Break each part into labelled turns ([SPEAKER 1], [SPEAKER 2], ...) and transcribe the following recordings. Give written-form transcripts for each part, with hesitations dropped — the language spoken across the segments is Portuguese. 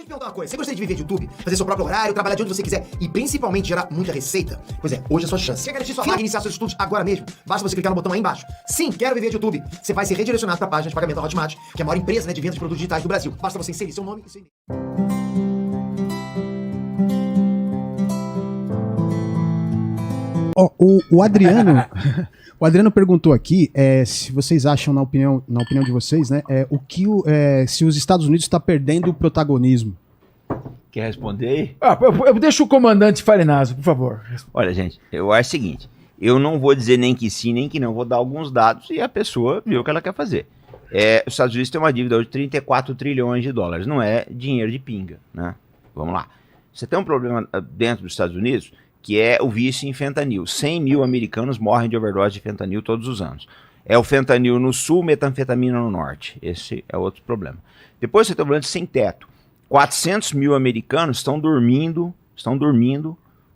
[SPEAKER 1] perguntar uma coisa. Você gostaria de viver de YouTube, fazer seu próprio horário, trabalhar de onde você quiser e principalmente gerar muita receita? Pois é, hoje é a sua chance. Quer garantir sua vaga e iniciar seus estudos agora mesmo? Basta você clicar no botão aí embaixo. Sim, quero viver de YouTube. Você vai ser redirecionado para a página de pagamento da Hotmart, que é a maior empresa, né, de vendas de produtos digitais do Brasil. Basta você inserir seu nome e seu e-mail.
[SPEAKER 2] O Adriano, o Adriano perguntou aqui se vocês acham, na opinião de vocês, né, se os Estados Unidos está perdendo o protagonismo.
[SPEAKER 3] Quer responder aí?
[SPEAKER 4] Eu deixo o comandante Farinazzo, por favor.
[SPEAKER 3] Olha, gente, eu acho o seguinte, eu não vou dizer nem que sim, nem que não, vou dar alguns dados e a pessoa vê o que ela quer fazer. Os Estados Unidos têm uma dívida hoje de 34 trilhões de dólares, não é dinheiro de pinga, né? Vamos lá. Você tem um problema dentro dos Estados Unidos, que é o vício em fentanil. 100 mil americanos morrem de overdose de fentanil todos os anos. É o fentanil no sul, metanfetamina no norte. Esse é outro problema. Depois você tem o problema de sem teto. 400 mil americanos estão dormindo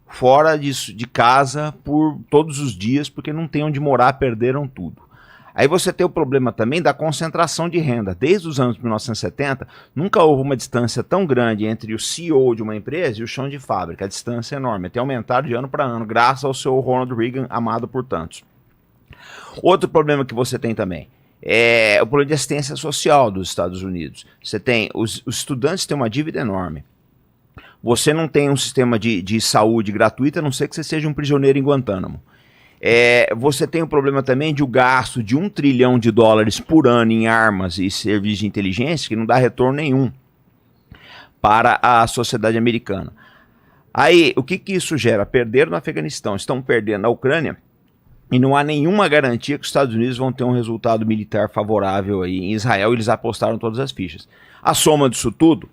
[SPEAKER 3] fora de casa por todos os dias, porque não tem onde morar, perderam tudo. Aí você tem o problema também da concentração de renda. Desde os anos 1970, nunca houve uma distância tão grande entre o CEO de uma empresa e o chão de fábrica. A distância é enorme, até aumentar de ano para ano, graças ao seu Ronald Reagan, amado por tantos. Outro problema que você tem também é o problema de assistência social dos Estados Unidos. Você tem, os estudantes têm uma dívida enorme. Você não tem um sistema de saúde gratuita, a não ser que você seja um prisioneiro em Guantánamo. Você tem o problema também de o gasto de $1 trilhão por ano em armas e serviços de inteligência que não dá retorno nenhum para a sociedade americana. Aí, o que isso gera? Perderam no Afeganistão, estão perdendo na Ucrânia e não há nenhuma garantia que os Estados Unidos vão ter um resultado militar favorável aí em Israel, eles apostaram todas as fichas. A soma disso tudo,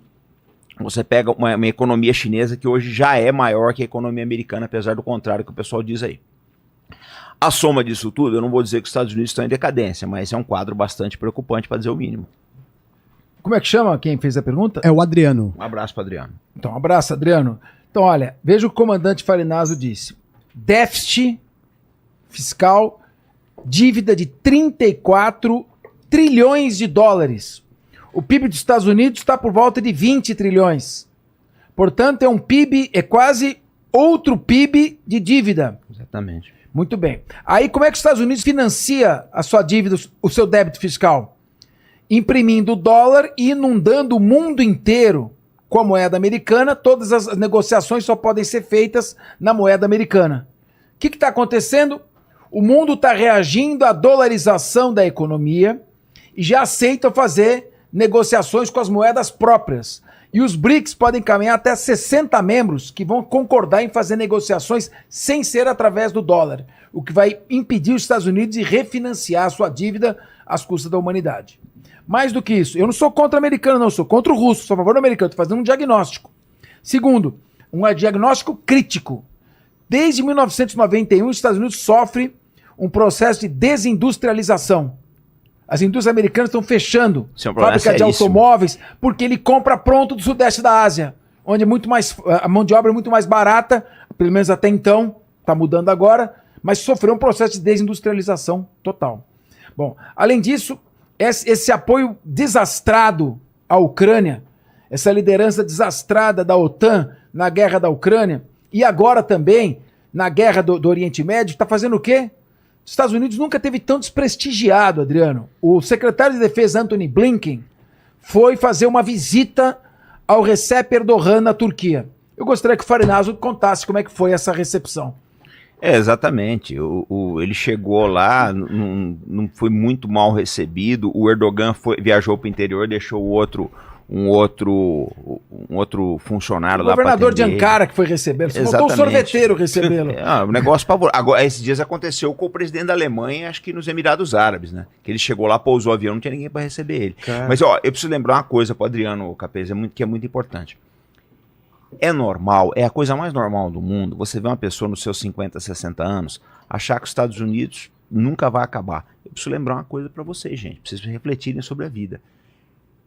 [SPEAKER 3] você pega uma economia chinesa que hoje já é maior que a economia americana, apesar do contrário que o pessoal diz aí. A soma disso tudo, eu não vou dizer que os Estados Unidos estão em decadência, mas é um quadro bastante preocupante, para dizer o mínimo.
[SPEAKER 4] Como é que chama quem fez a pergunta?
[SPEAKER 2] É o Adriano.
[SPEAKER 3] Um abraço para Adriano.
[SPEAKER 4] Então, um abraço, Adriano. Então, olha, veja o que o comandante Farinazzo disse. Déficit fiscal, dívida de 34 trilhões de dólares. O PIB dos Estados Unidos está por volta de 20 trilhões. Portanto, é um PIB, é quase outro PIB de dívida.
[SPEAKER 3] Exatamente.
[SPEAKER 4] Muito bem. Aí como é que os Estados Unidos financia a sua dívida, o seu débito fiscal? Imprimindo dólar e inundando o mundo inteiro com a moeda americana. Todas as negociações só podem ser feitas na moeda americana. O que está acontecendo? O mundo está reagindo à dolarização da economia e já aceita fazer negociações com as moedas próprias. E os BRICS podem caminhar até 60 membros que vão concordar em fazer negociações sem ser através do dólar, o que vai impedir os Estados Unidos de refinanciar a sua dívida às custas da humanidade. Mais do que isso, eu não sou contra o americano, não, eu sou contra o russo, sou a favor do americano, estou fazendo um diagnóstico. Segundo, um diagnóstico crítico. Desde 1991, os Estados Unidos sofrem um processo de desindustrialização. As indústrias americanas estão fechando fábrica de automóveis porque ele compra pronto do sudeste da Ásia, onde a mão de obra é muito mais barata, pelo menos até então, está mudando agora, mas sofreu um processo de desindustrialização total. Bom, além disso, esse apoio desastrado à Ucrânia, essa liderança desastrada da OTAN na guerra da Ucrânia e agora também na guerra do Oriente Médio, está fazendo o quê? Os Estados Unidos nunca teve tão desprestigiado, Adriano. O secretário de Defesa, Antony Blinken, foi fazer uma visita ao Recep Erdogan na Turquia. Eu gostaria que o Farinazzo contasse como é que foi essa recepção.
[SPEAKER 3] Exatamente. Ele chegou lá, não foi muito mal recebido. O Erdogan viajou para o interior, deixou um outro funcionário lá.
[SPEAKER 4] O governador de Ankara que foi recebê-lo. Faltou um sorveteiro recebê-lo.
[SPEAKER 3] O negócio pavoroso. Agora, esses dias aconteceu com o presidente da Alemanha, acho que nos Emirados Árabes, né? Que ele chegou lá, pousou o avião, não tinha ninguém para receber ele. Cara. Mas, ó, eu preciso lembrar uma coisa para o Adriano Capes, que é muito importante. É normal, é a coisa mais normal do mundo, você vê uma pessoa nos seus 50, 60 anos, achar que os Estados Unidos nunca vai acabar. Eu preciso lembrar uma coisa para vocês, gente, para vocês refletirem sobre a vida.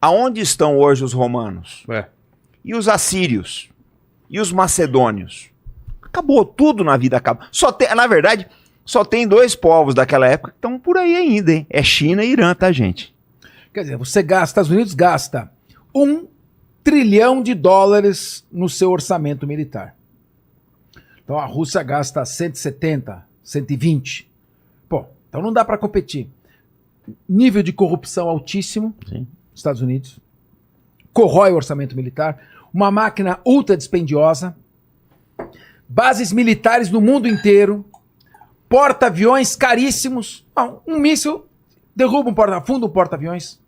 [SPEAKER 3] Aonde estão hoje os romanos? E os assírios? E os macedônios? Acabou, tudo na vida acaba. Na verdade, só tem dois povos daquela época que estão por aí ainda, hein? É China e Irã, tá, gente?
[SPEAKER 4] Quer dizer, Estados Unidos gasta 1 trilhão de dólares no seu orçamento militar. Então a Rússia gasta 170, 120. Pô, então não dá para competir. Nível de corrupção altíssimo,
[SPEAKER 3] Sim.
[SPEAKER 4] Estados Unidos, corrói o orçamento militar, uma máquina ultra dispendiosa, bases militares no mundo inteiro, porta-aviões caríssimos. Não, um míssil derruba afunda um porta-aviões.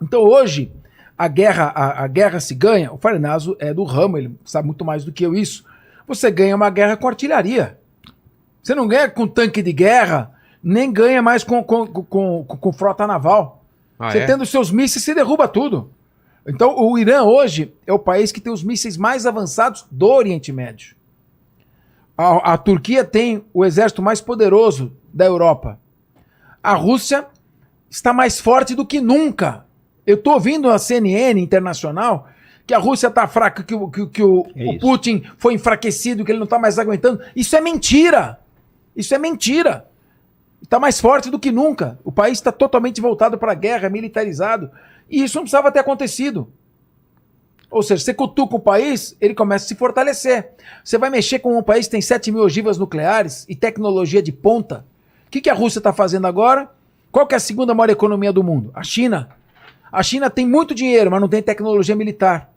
[SPEAKER 4] Então hoje a guerra se ganha. O Farinazo é do ramo, ele sabe muito mais do que eu isso. Você ganha uma guerra com artilharia. Você não ganha com tanque de guerra, nem ganha mais com frota naval. Você tendo seus mísseis, você derruba tudo. Então o Irã hoje é o país que tem os mísseis mais avançados do Oriente Médio. A Turquia tem o exército mais poderoso da Europa. A Rússia está mais forte do que nunca. Eu estou ouvindo a CNN internacional que a Rússia está fraca, que o Putin foi enfraquecido, que ele não está mais aguentando. Isso é mentira. Isso é mentira. Está mais forte do que nunca. O país está totalmente voltado para a guerra, militarizado. E isso não precisava ter acontecido. Ou seja, você cutuca o país, ele começa a se fortalecer. Você vai mexer com um país que tem 7 mil ogivas nucleares e tecnologia de ponta. O que a Rússia está fazendo agora? Qual que é a segunda maior economia do mundo? A China. A China tem muito dinheiro, mas não tem tecnologia militar.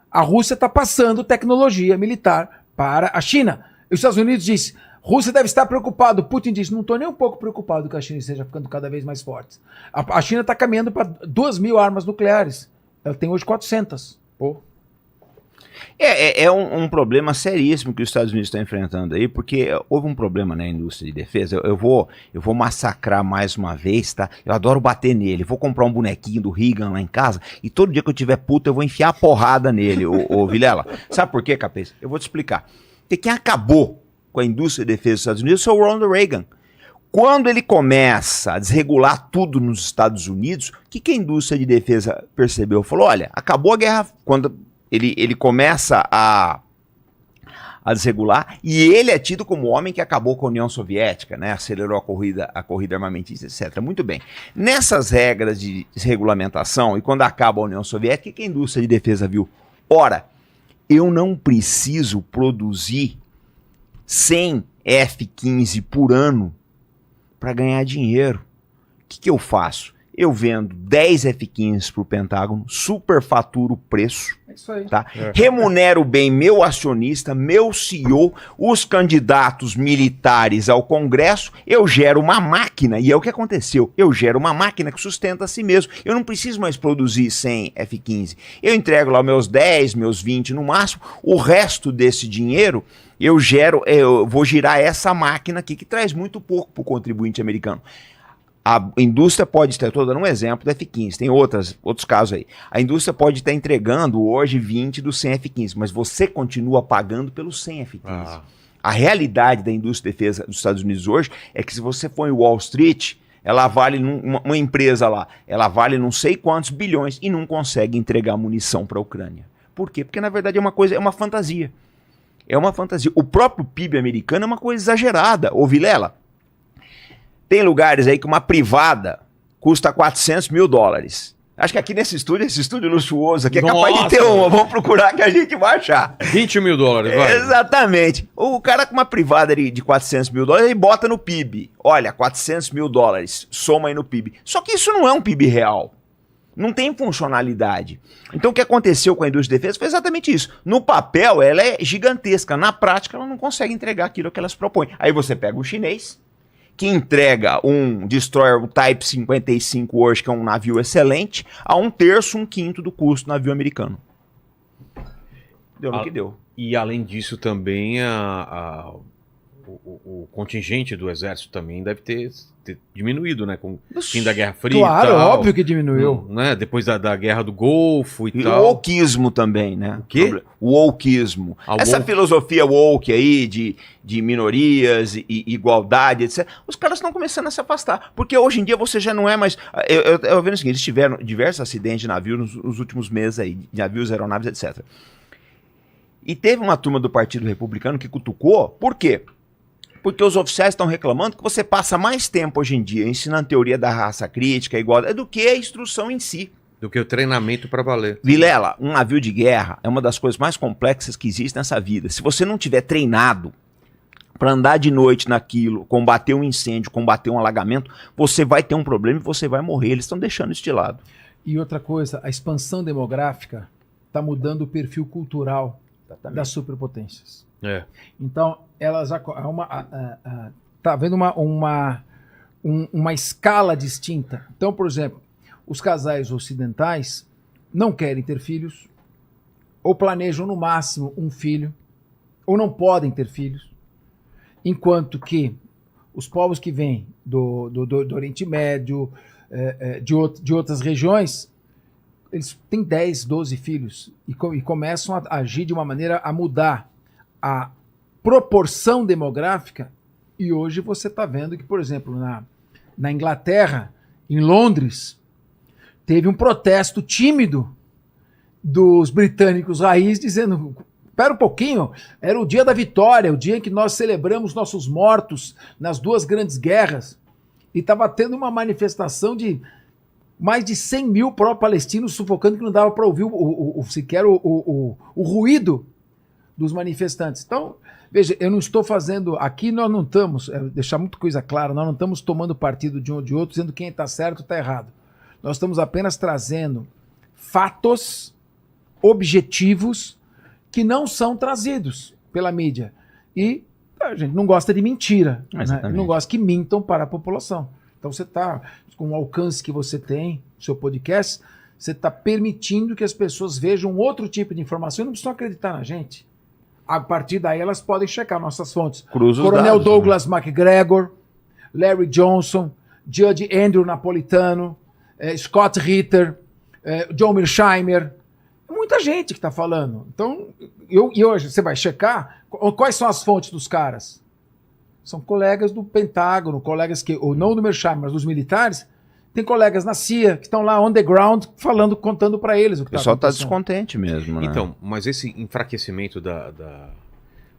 [SPEAKER 4] A Rússia está passando tecnologia militar para a China. E os Estados Unidos dizem, Rússia deve estar preocupado. Putin disse, não estou nem um pouco preocupado que a China esteja ficando cada vez mais forte. A China está caminhando para 2.000 armas nucleares. Ela tem hoje 400. Pô.
[SPEAKER 3] É um problema seríssimo que os Estados Unidos estão enfrentando aí, porque houve um problema na indústria de defesa. Eu vou massacrar mais uma vez, tá? Eu adoro bater nele. Vou comprar um bonequinho do Reagan lá em casa e todo dia que eu tiver puto eu vou enfiar a porrada nele, ô Vilela. Sabe por quê, Capês? Eu vou te explicar. Porque quem acabou com a indústria de defesa dos Estados Unidos foi o Ronald Reagan. Quando ele começa a desregular tudo nos Estados Unidos, o que a indústria de defesa percebeu? Falou, olha, acabou a guerra... Quando ele começa a desregular, e ele é tido como o homem que acabou com a União Soviética, né? Acelerou a corrida armamentista, etc. Muito bem. Nessas regras de desregulamentação, e quando acaba a União Soviética, o que a indústria de defesa viu? Ora, eu não preciso produzir 100 F-15 por ano para ganhar dinheiro. O que eu faço? Eu vendo 10 F-15 para o Pentágono, superfaturo o preço,
[SPEAKER 4] É isso aí.
[SPEAKER 3] tá? Remunero bem meu acionista, meu CEO, os candidatos militares ao Congresso, eu gero uma máquina, e é o que aconteceu, eu gero uma máquina que sustenta a si mesmo. Eu não preciso mais produzir 100 F-15. Eu entrego lá meus 10, meus 20 no máximo, o resto desse dinheiro eu vou girar essa máquina aqui que traz muito pouco para o contribuinte americano. A indústria pode estar, estou dando um exemplo da F-15, tem outros casos aí. A indústria pode estar entregando hoje 20 do 100 F-15, mas você continua pagando pelos 100 F-15. A realidade da indústria de defesa dos Estados Unidos hoje é que se você for em Wall Street, ela vale, uma empresa lá, ela vale não sei quantos bilhões e não consegue entregar munição para a Ucrânia. Por quê? Porque na verdade é uma fantasia. É uma fantasia. O próprio PIB americano é uma coisa exagerada. Ô Vilela, tem lugares aí que uma privada custa 400 mil dólares. Acho que aqui esse estúdio luxuoso aqui é capaz de ter uma. Vamos procurar que a gente vai achar.
[SPEAKER 5] 20 mil dólares, vai.
[SPEAKER 3] Exatamente. O cara com uma privada de 400 mil dólares, ele bota no PIB. Olha, 400 mil dólares, soma aí no PIB. Só que isso não é um PIB real. Não tem funcionalidade. Então o que aconteceu com a indústria de defesa foi exatamente isso. No papel ela é gigantesca, na prática ela não consegue entregar aquilo que elas propõem. Aí você pega o chinês, que entrega um destroyer, o Type 55 hoje, que é um navio excelente, a 1/3, 1/5 do custo do navio americano. Deu no que deu.
[SPEAKER 5] E além disso também o contingente do exército também deve ter diminuido, né? Com o fim da Guerra Fria.
[SPEAKER 4] Claro,
[SPEAKER 5] e tal,
[SPEAKER 4] óbvio que diminuiu.
[SPEAKER 5] Né? Depois da Guerra do Golfo e
[SPEAKER 3] E
[SPEAKER 5] tal.
[SPEAKER 3] o wokeismo também, né?
[SPEAKER 5] O quê?
[SPEAKER 3] O wokeismo. Essa filosofia woke aí de minorias e igualdade, etc. Os caras estão começando a se afastar. Porque hoje em dia você já não é mais... Eu vendo o seguinte, eles tiveram diversos acidentes de navio nos últimos meses aí. De navios, aeronaves, etc. E teve uma turma do Partido Republicano que cutucou. Por quê? Porque os oficiais estão reclamando que você passa mais tempo hoje em dia ensinando teoria da raça crítica, igualdade, do que a instrução em si.
[SPEAKER 5] Do que o treinamento para valer.
[SPEAKER 3] Vilela, um navio de guerra é uma das coisas mais complexas que existe nessa vida. Se você não tiver treinado para andar de noite naquilo, combater um incêndio, combater um alagamento, você vai ter um problema e você vai morrer. Eles estão deixando isso de lado.
[SPEAKER 4] E outra coisa, a expansão demográfica está mudando o perfil cultural das superpotências.
[SPEAKER 5] É.
[SPEAKER 4] Então, elas já tá havendo uma escala distinta. Então, por exemplo, os casais ocidentais não querem ter filhos, ou planejam no máximo um filho, ou não podem ter filhos, enquanto que os povos que vêm do Oriente Médio, de outras regiões, eles têm 10, 12 filhos e começam a agir de uma maneira a mudar a proporção demográfica. E hoje você está vendo que, por exemplo, na Inglaterra, em Londres, teve um protesto tímido dos britânicos raiz dizendo: espera um pouquinho, era o dia da vitória, o dia em que nós celebramos nossos mortos nas 2 grandes guerras. E estava tendo uma manifestação de mais de 100 mil pró-palestinos sufocando, que não dava para ouvir sequer o ruído dos manifestantes. Então, veja, eu não estou fazendo... Aqui nós não estamos, deixar muita coisa clara, nós não estamos tomando partido de um ou de outro, dizendo quem está certo ou está errado. Nós estamos apenas trazendo fatos objetivos que não são trazidos pela mídia. E a gente não gosta de mentira, né? Não gosta que mintam para a população. Então você está, com o alcance que você tem, no seu podcast, você está permitindo que as pessoas vejam outro tipo de informação e não precisam acreditar na gente. A partir daí elas podem checar nossas fontes. Coronel Douglas MacGregor, Larry Johnson, Judge Andrew Napolitano, Scott Ritter, John Mearsheimer, muita gente que está falando. Então, e hoje você vai checar quais são as fontes dos caras. São colegas do Pentágono, colegas que, ou não do Mearsheimer, mas dos militares. Tem colegas na CIA que estão lá on the ground falando, contando para eles o que está acontecendo.
[SPEAKER 3] O pessoal está descontente mesmo, né?
[SPEAKER 5] Então, mas esse enfraquecimento dos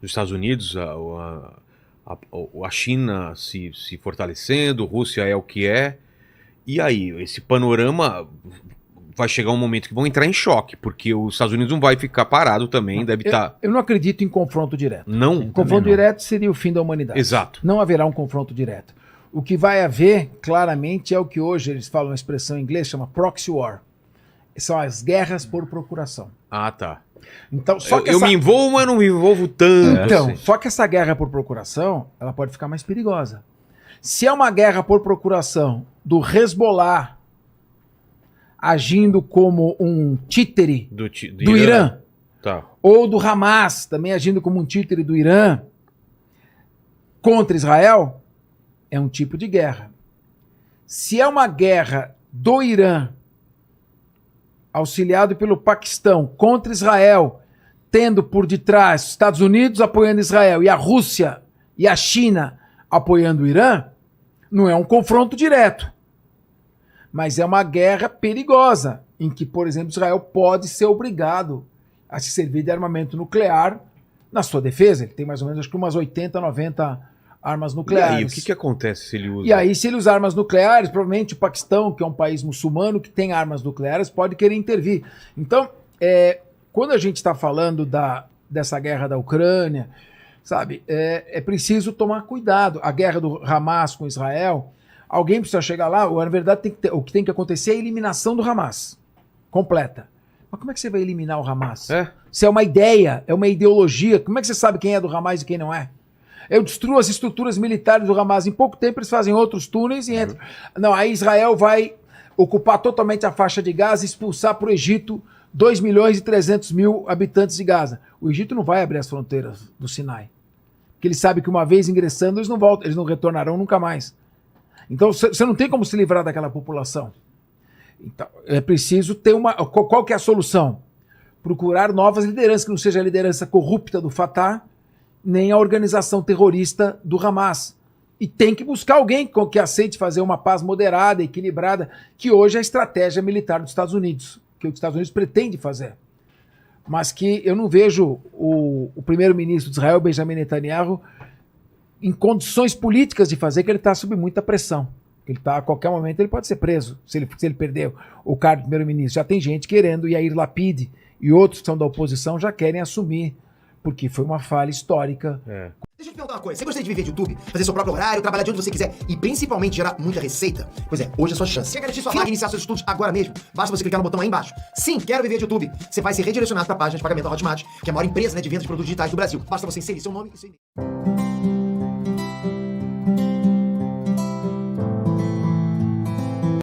[SPEAKER 5] Estados Unidos, a China se fortalecendo, a Rússia é o que é, e aí esse panorama vai chegar um momento que vão entrar em choque, porque os Estados Unidos não vai ficar parado também, deve estar...
[SPEAKER 4] Eu não acredito em confronto direto.
[SPEAKER 5] Não?
[SPEAKER 4] Confronto direto seria o fim da humanidade.
[SPEAKER 5] Exato.
[SPEAKER 4] Não haverá um confronto direto. O que vai haver, claramente, é o que hoje eles falam uma expressão em inglês, chama proxy war. São as guerras por procuração.
[SPEAKER 5] Ah, tá.
[SPEAKER 4] Então, só que
[SPEAKER 5] eu me envolvo, mas não me envolvo tanto.
[SPEAKER 4] Então,
[SPEAKER 5] assim.
[SPEAKER 4] só que essa guerra por procuração, ela pode ficar mais perigosa. Se é uma guerra por procuração do Hezbollah agindo como um títere do Irã,
[SPEAKER 5] tá,
[SPEAKER 4] ou do Hamas também agindo como um títere do Irã contra Israel, é um tipo de guerra. Se é uma guerra do Irã auxiliado pelo Paquistão contra Israel, tendo por detrás os Estados Unidos apoiando Israel e a Rússia e a China apoiando o Irã, não é um confronto direto. Mas é uma guerra perigosa, em que, por exemplo, Israel pode ser obrigado a se servir de armamento nuclear na sua defesa. Ele tem mais ou menos, acho que umas 80, 90 armas nucleares.
[SPEAKER 5] E aí, o que acontece se ele usa?
[SPEAKER 4] E aí, se ele usar armas nucleares, provavelmente o Paquistão, que é um país muçulmano que tem armas nucleares, pode querer intervir. Então, quando a gente está falando dessa guerra da Ucrânia, sabe, é preciso tomar cuidado. A guerra do Hamas com Israel, alguém precisa chegar lá, na verdade o que tem que acontecer é a eliminação do Hamas, completa. Mas como é que você vai eliminar o Hamas? Se é uma ideia, é uma ideologia, como é que você sabe quem é do Hamas e quem não é? Eu destruo as estruturas militares do Hamas, em pouco tempo eles fazem outros túneis e entram. Não, aí Israel vai ocupar totalmente a faixa de Gaza e expulsar para o Egito 2.300.000 habitantes de Gaza. O Egito não vai abrir as fronteiras do Sinai, porque ele sabe que uma vez ingressando eles não voltam, eles não retornarão nunca mais. Então você não tem como se livrar daquela população. Então, é preciso ter uma... Qual que é a solução? Procurar novas lideranças, que não seja a liderança corrupta do Fatah, nem a organização terrorista do Hamas. E tem que buscar alguém que aceite fazer uma paz moderada, equilibrada, que hoje é a estratégia militar dos Estados Unidos, que os Estados Unidos pretende fazer. Mas que eu não vejo o primeiro-ministro de Israel, Benjamin Netanyahu, em condições políticas de fazer, que ele está sob muita pressão. Ele tá, a qualquer momento ele pode ser preso, se ele perder o cargo de primeiro-ministro. Já tem gente querendo, Yair Lapid e outros que são da oposição já querem assumir, porque foi uma falha histórica.
[SPEAKER 5] É.
[SPEAKER 1] Deixa eu te perguntar uma coisa. Você gostaria de viver de YouTube, fazer seu próprio horário, trabalhar de onde você quiser e principalmente gerar muita receita? Pois é, hoje é a sua chance. Quer garantir sua vaga e iniciar seus estudos agora mesmo? Basta você clicar no botão aí embaixo. Sim, quero viver de YouTube. Você vai ser redirecionado para a página de pagamento da Hotmart, que é a maior empresa, né, de vendas de produtos digitais do Brasil. Basta você inserir seu nome e seu e-mail.